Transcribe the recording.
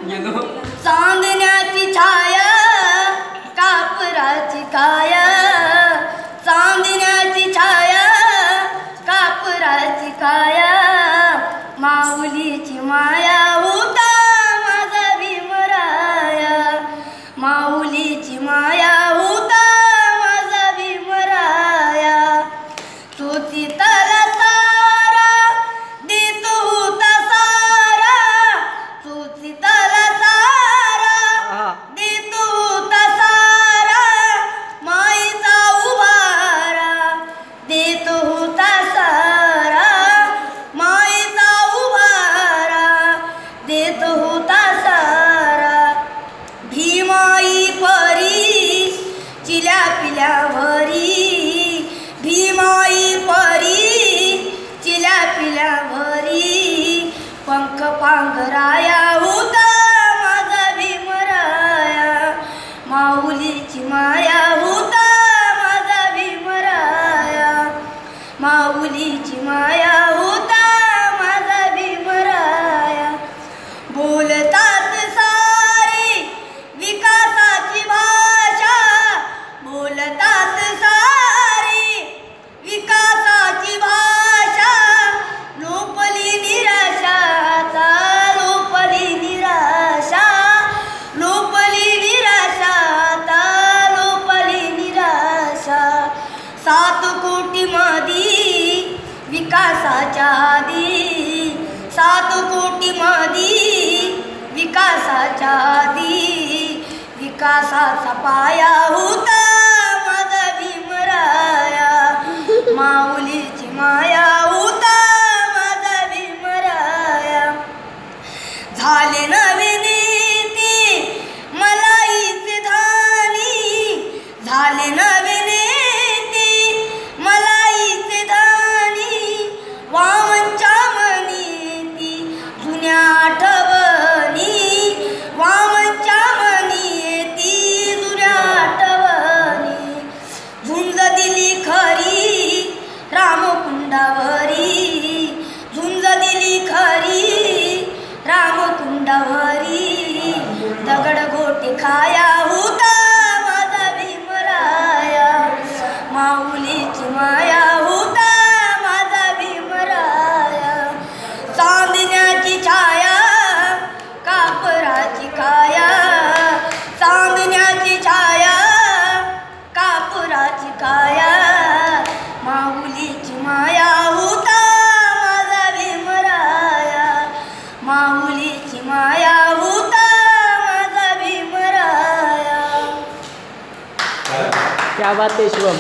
चांदण्याची छाया कापराची काया, चांदण्याची छाया कापराची काया, माऊलीची माया होता माझा भीमराया, माऊलीची माया होता माझा भीमराया, सुचिताला सारा देत होता सारा, सुचिताला सारा देत होता सारा, माईचा उभारा देत होता सारा, माईचा उभारा देत होता सारा, भीमाई परी चिल्या पिल्यावरी, भीमाई परी चिल्या पिल्यावरी, पंख पांघराया होता माझा भीमराया, माऊलीची माया होता माझा भीमराया, माऊलीची माया होता माझा भीमराया, बोलतात सारी विकासाची भाषा, बोलतात सारी विकासाची भाषा, लोपली निराशा आता, लोपली निराशा, लोपली निराशा आता, लोपली निराशा, 7 कोटी मधी विकासाच्या आधी, 7 कोटी मधी विकासाच्या आधी, विकासाचा पाया होता माझा भीमराया, माऊलीची माया होता माझा भीमराया, झाले नवे नेते मलाईचे धानी, झाले नवे नेते मलाईचे धानी, वामनच्या मनी जुन्या आठवणी, वामनच्या मनी जुन्या आठवणी, झुंज दिली खरी रामकुंडावरी, झुंज दिली खरी रामकुंडावरी, दगड गोटे खाया होता माझा भीमराया, माऊलीची माया होता माझा भीमराया, चांदण्याची छाया कापराची काया, चांदण्याची छाया कापराची काया, माऊलीची माया होता माझा भीमराया, माऊलीची माया होता माझा भीमराया. क्या बात है शिवम.